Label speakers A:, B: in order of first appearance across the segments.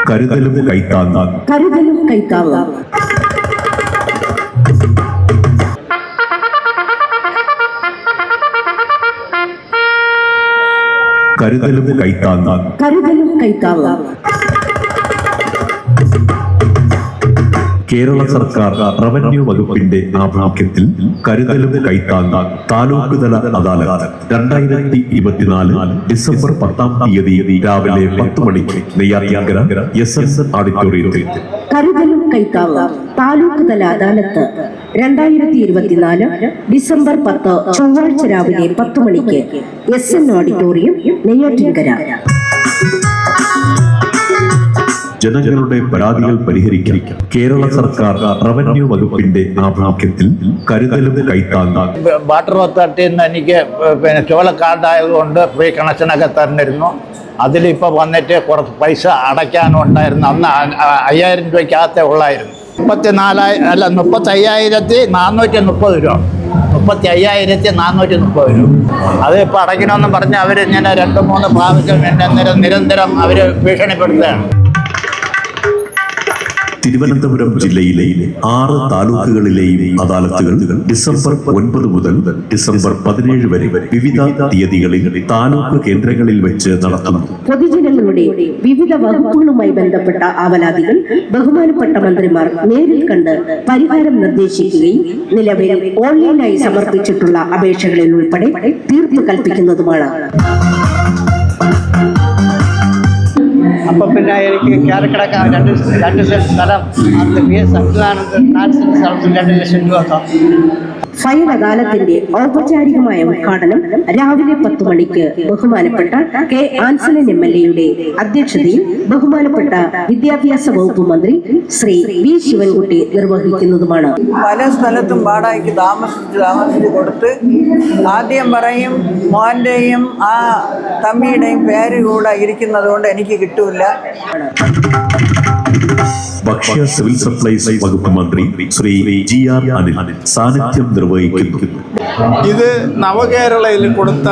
A: കരുതലും കൈത്താങ്ങാം.
B: കരുതലും കൈത്താങ്ങാം.
A: കരുതലും കൈത്താങ്ങാം.
B: കരുതലും കൈത്താങ്ങാം.
A: കേരള സർക്കാർ റവന്യൂ വകുപ്പിന്റെ ആഭിമുഖ്യത്തിൽ കരുതലും കൈത്താങ്ങാം താലൂക്ക് തല അദാലത്ത് 2024 ഡിസംബർ 10 രാവിലെ 10 മണിക്ക് നെയ്യാറ്റിൻകര SS ഓഡിറ്റോറിയത്തിൽ.
B: കരുതലും കൈത്താങ്ങാം താലൂക്ക് തല അദാലത്ത് 2024 ഡിസംബർ 10 ചൊവ്വാഴ്ച രാവിലെ 10 മണിക്ക് SN ഓഡിറ്റോറിയം, നെയ്യാറ്റിൻകര.
A: ജനങ്ങളുടെ പരാതികൾ പരിഹരിക്കാൻ കേരള സർക്കാർ റവന്യൂ വകുപ്പിന്റെ ആഭിമുഖ്യത്തിൽ കരുതലും കൈത്താങ്ങാം.
C: വാട്ടർ അതോറിറ്റിയിൽ നിന്ന് എനിക്ക് ചോല കാർഡായതുകൊണ്ട് ഫ്രീ കണക്ഷനൊക്കെ തന്നിരുന്നു. അതിലിപ്പോൾ വന്നിട്ട് കുറച്ച് പൈസ അടയ്ക്കാനുണ്ടായിരുന്നു. അന്ന് 5000 രൂപയ്ക്കകത്തേ ഉള്ളായിരുന്നു. 35,430 രൂപ. 35,430 രൂപ. അത് ഇപ്പോൾ അടയ്ക്കണമെന്ന് പറഞ്ഞ് അവരിങ്ങനെ 2-3 പ്രാവശ്യം നിരന്തരം അവർ ഭീഷണിപ്പെടുത്തുകയാണ്.
A: തിരുവനന്തപുരം ജില്ലയിലെ 6 താലൂക്കുകളിലെയും അദാലത്തുകൾ ഡിസംബർ 9 മുതൽ ഡിസംബർ 17 വരെ വിവിധ തീയതികളിൽ താലൂക്ക് കേന്ദ്രങ്ങളിൽ വെച്ച് നടത്തുന്നു.
B: പൊതുജനങ്ങളുടെ വിവിധ വകുപ്പുകളുമായി ബന്ധപ്പെട്ട ആവലാതികൾ ബഹുമാനപ്പെട്ട മന്ത്രിമാർ നേരിൽ കണ്ട് പരിഹാരം നിർദ്ദേശിക്കുകയും നിലവിൽ ഓൺലൈനായി സമർപ്പിച്ചിട്ടുള്ള അപേക്ഷകളിൽ ഉൾപ്പെടെ തീർപ്പ് കൽപ്പിക്കുന്നതുമാണ്.
D: അപ്പം പിന്നെ എനിക്ക് കയറിക്കിടക്കാൻ 2 സെന്റ് സ്ഥലം സംസ്ഥാനത്ത് 4 സെന്റ് സ്ഥലത്ത് 2 ലക്ഷം രൂപ.
B: ഫയൽ അദാലത്തിന്റെ ഔപചാരികമായ ഉദ്ഘാടനം രാവിലെ 10 മണിക്ക് ബഹുമാനപ്പെട്ട കെ ആൻസലൻ MLA അധ്യക്ഷതയിൽ ബഹുമാനപ്പെട്ട വിദ്യാഭ്യാസ വകുപ്പ് മന്ത്രി ശ്രീ വി ശിവൻകുട്ടി നിർവഹിക്കുന്നതുമാണ്.
E: പല സ്ഥലത്തും വാടകയ്ക്ക് താമസിച്ച് കൊടുത്ത് ആദ്യം പറയും മോന്റെയും ആ തമ്മിയുടെയും പേര് കൂടെ ഇരിക്കുന്നത് കൊണ്ട് എനിക്ക് കിട്ടൂല.
A: ഭക്ഷ്യ സിവിൽ സപ്ലൈസ് വകുപ്പ് മന്ത്രി ശ്രീ GR അനിൽ സാന്നിധ്യം നിർവഹിക്കുന്നു.
F: ഇത് നവകേരളയിൽ കൊടുത്ത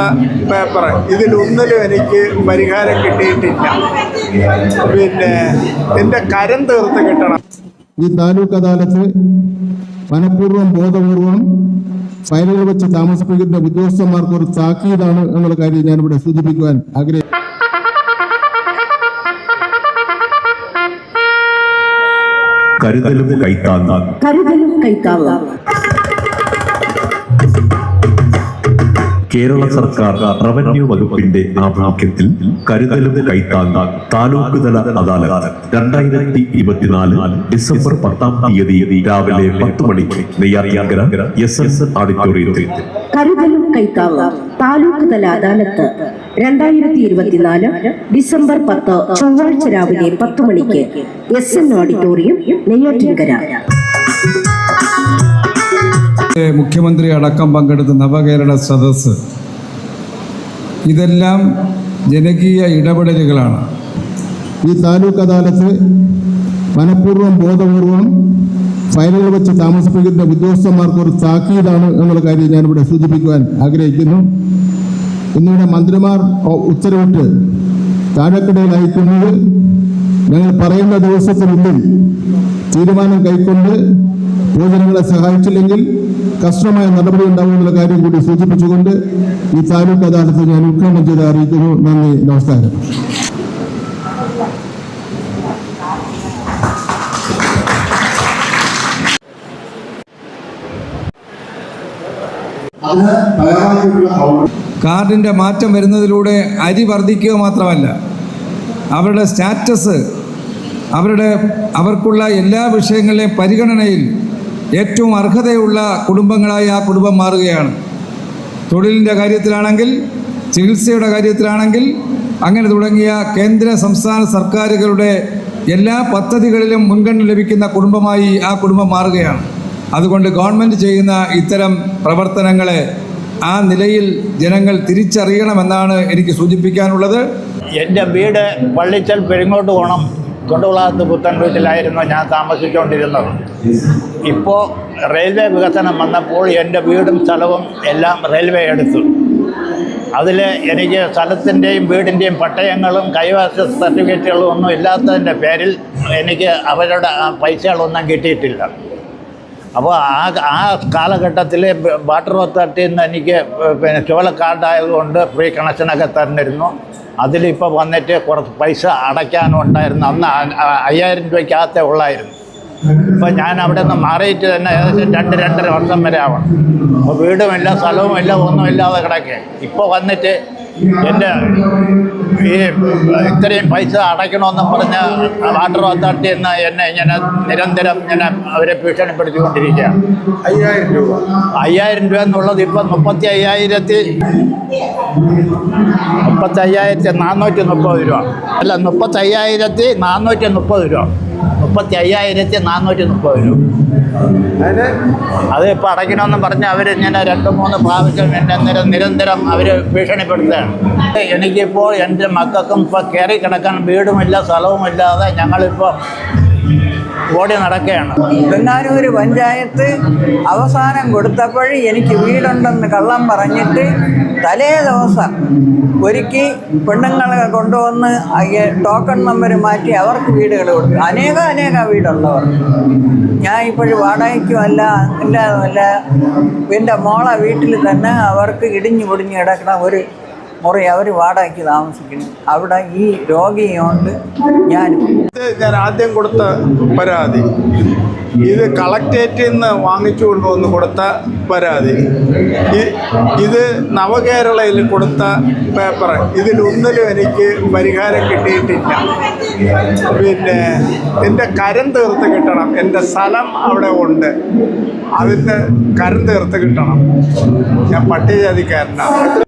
F: പേപ്പർ, ഇതിലൊന്നിലും എനിക്ക് പരിഹാരം കിട്ടിയിട്ടില്ല. പിന്നെ എൻ്റെ കരം തീർത്ത് കിട്ടണം.
G: ഈ താലൂക്ക് അദാലത്ത് മനഃപൂർവ്വം ബോധപൂർവം ഫയലുകൾ വെച്ച് താമസിപ്പിക്കുന്ന ഉദ്യോഗസ്ഥന്മാർക്ക് ഒരു താക്കീതാണ് എന്നുള്ള കാര്യം ഞാനിവിടെ സൂചിപ്പിക്കുവാൻ ആഗ്രഹിക്കുന്നു.
A: കരുതലും കൈത്താങ്ങാം.
B: കരുതലും കൈത്താങ്ങാം.
A: കേരള സർക്കാർ റവന്യൂ വകുപ്പിന്റെ ആഭിമുഖ്യത്തിൽ കരുതലും കൈത്താങ്ങാം താലൂക്ക് തല അദാലത്ത് 2024 ഡിസംബർ 10 രാവിലെ 10 മണിക്ക് നെയ്യാറ്റിൻകര SS ഓഡിറ്റോറിയത്തിൽ.
B: കരുതലും കൈത്താങ്ങാം താലൂക്ക് തല അദാലത്ത് 2024 ഡിസംബർ 10 ചൊവ്വാഴ്ച രാവിലെ 10 മണിക്ക് SN ഓഡിറ്റോറിയം, നെയ്യാറ്റിൻകര.
H: മുഖ്യമന്ത്രി അടക്കം പങ്കെടുത്ത നവകേരള സദസ്സ്, ഇതെല്ലാം ജനകീയ ഇടപെടലുകളാണ്.
G: ഈ താലൂക്ക് അദാലത്ത് മനഃപൂർവ്വം ബോധപൂർവം ഫയലുകൾ വെച്ച് താമസിപ്പിക്കുന്ന ഉദ്യോഗസ്ഥന്മാർക്ക് ഒരു താക്കീതാണ് എന്നുള്ള കാര്യം ഞാനിവിടെ സൂചിപ്പിക്കുവാൻ ആഗ്രഹിക്കുന്നു. ഇന്നിവിടെ മന്ത്രിമാർ ഉത്തരവിട്ട് താഴെക്കിടയിൽ അയക്കുന്നത് ഞങ്ങൾ പറയുന്ന ദിവസത്തിനുള്ളിൽ തീരുമാനം കൈക്കൊണ്ട് പൊതുജനങ്ങളെ സഹായിച്ചില്ലെങ്കിൽ കർശനമായ നടപടി ഉണ്ടാകുമെന്നുള്ള കാര്യം കൂടി സൂചിപ്പിച്ചുകൊണ്ട് ഈ താലൂക്ക് അദാലത്ത് ഞാൻ ഉദ്ഘാടനം ചെയ്ത് അറിയിക്കുന്നു. നന്ദി, നമസ്കാരം.
H: കാർഡിൻ്റെ മാറ്റം വരുന്നതിലൂടെ അരി വർദ്ധിക്കുക മാത്രമല്ല, അവരുടെ സ്റ്റാറ്റസ്, അവർക്കുള്ള എല്ലാ വിഷയങ്ങളിലെയും പരിഗണനയിൽ ഏറ്റവും അർഹതയുള്ള കുടുംബങ്ങളായി ആ കുടുംബം മാറുകയാണ്. തൊഴിലിൻ്റെ കാര്യത്തിലാണെങ്കിൽ, ചികിത്സയുടെ കാര്യത്തിലാണെങ്കിൽ, അങ്ങനെ തുടങ്ങിയ കേന്ദ്ര സംസ്ഥാന സർക്കാരുകളുടെ എല്ലാ പദ്ധതികളിലും മുൻഗണന ലഭിക്കുന്ന കുടുംബമായി ആ കുടുംബം മാറുകയാണ്. അതുകൊണ്ട് ഗവൺമെൻറ് ചെയ്യുന്ന ഇത്തരം പ്രവർത്തനങ്ങളെ ആ നിലയിൽ ജനങ്ങൾ തിരിച്ചറിയണമെന്നാണ് എനിക്ക് സൂചിപ്പിക്കാനുള്ളത്.
C: എൻ്റെ വീട് പള്ളിച്ചൽ പെരിങ്ങോട്ടുകോണം തൊണ്ടുകുളത്ത് പുത്തൻ വീട്ടിലായിരുന്നു ഞാൻ താമസിച്ചുകൊണ്ടിരുന്നത്. ഇപ്പോൾ റെയിൽവേ വികസനം വന്നപ്പോൾ എൻ്റെ വീടും സ്ഥലവും എല്ലാം റെയിൽവേ എടുത്തു. അതിൽ എനിക്ക് സ്ഥലത്തിൻ്റെയും വീടിൻ്റെയും പട്ടയങ്ങളും കൈവശ സർട്ടിഫിക്കറ്റുകളും ഒന്നും ഇല്ലാത്തതിൻ്റെ പേരിൽ എനിക്ക് അവരുടെ പൈസകളൊന്നും കിട്ടിയിട്ടില്ല. അപ്പോൾ ആ കാലഘട്ടത്തിൽ വാട്ടർ അതോറിറ്റിയിൽ നിന്ന് എനിക്ക് ചോല കാർഡായതുകൊണ്ട് ഫ്രീ കണക്ഷനൊക്കെ തന്നിരുന്നു. അതിലിപ്പോൾ വന്നിട്ട് കുറച്ച് പൈസ അടയ്ക്കാനുണ്ടായിരുന്നു. അന്ന് 5000 രൂപയ്ക്കകത്തേ ഉള്ളായിരുന്നു. ഇപ്പം ഞാൻ അവിടെ നിന്ന് മാറിയിട്ട് തന്നെ ഏകദേശം 2-2.5 വർഷം വരെ ആവണം. അപ്പോൾ വീടുമില്ല, സ്ഥലവുമില്ല, ഒന്നുമില്ലാതെ കിടക്കുക. ഇപ്പോൾ വന്നിട്ട് എൻ്റെ ഈ ഇത്രയും പൈസ അടയ്ക്കണമെന്ന് പറഞ്ഞ് വാട്ടർ അതോറിറ്റി എന്ന് എന്നെ ഇങ്ങനെ നിരന്തരം ഇങ്ങനെ അവരെ ഭീഷണിപ്പെടുത്തിക്കൊണ്ടിരിക്കുകയാണ്.
F: 5000 രൂപ
C: 5000 രൂപ എന്നുള്ളത് ഇപ്പം 35,430 രൂപ. അല്ല, 35,430 രൂപ. 35,430 രൂപ. അത് ഇപ്പോൾ അടയ്ക്കണമെന്ന് പറഞ്ഞ് അവർ ഇങ്ങനെ 2-3 പ്രാവശ്യം എന്നെ നിരന്തരം അവർ ഭീഷണിപ്പെടുത്തുകയാണ്. എനിക്കിപ്പോൾ എൻ്റെ മക്കൾക്കും ഇപ്പോൾ കയറി കിടക്കാൻ വീടുമില്ല, സ്ഥലവുമില്ലാതെ ഞങ്ങളിപ്പോൾ ഓടി നടക്കുകയാണ്.
E: വെങ്ങാനൂർ പഞ്ചായത്ത് അവസാനം കൊടുത്തപ്പോൾ എനിക്ക് വീടുണ്ടെന്ന് കള്ളം പറഞ്ഞിട്ട് തലേ ദിവസം ഒരുക്കി പെണ്ണുങ്ങളെ കൊണ്ടുവന്ന് ടോക്കൺ നമ്പർ മാറ്റി അവർക്ക് വീടുകൾ കൊടുത്തു. അനേക വീടുള്ളവർ. ഞാൻ ഇപ്പോഴും വാടകയ്ക്കുമല്ല ഇല്ലാതുമല്ല എൻ്റെ മോളെ വീട്ടിൽ തന്നെ അവർക്ക് ഇടിഞ്ഞു പൊടിഞ്ഞ് കിടക്കണ ഒരു മുറി അവർ വാടകയ്ക്ക് താമസിക്കുന്നു. അവിടെ ഈ രോഗിയുണ്ട്. ഞാൻ
F: ആദ്യം കൊടുത്ത പരാതി ഇത് കളക്ടറേറ്റിൽ നിന്ന് വാങ്ങിച്ചു കൊണ്ടുവന്ന് കൊടുത്ത പരാതി. ഇത് നവകേരളയിൽ കൊടുത്ത പേപ്പർ. ഇതിലൊന്നിലും എനിക്ക് പരിഹാരം കിട്ടിയിട്ടില്ല. പിന്നെ എൻ്റെ കരം തീർത്ത് കിട്ടണം. എൻ്റെ സ്ഥലം അവിടെ ഉണ്ട്, അതിൻ്റെ കരം തീർത്ത് കിട്ടണം. ഞാൻ പട്ടികജാതിക്കാരനാണ്.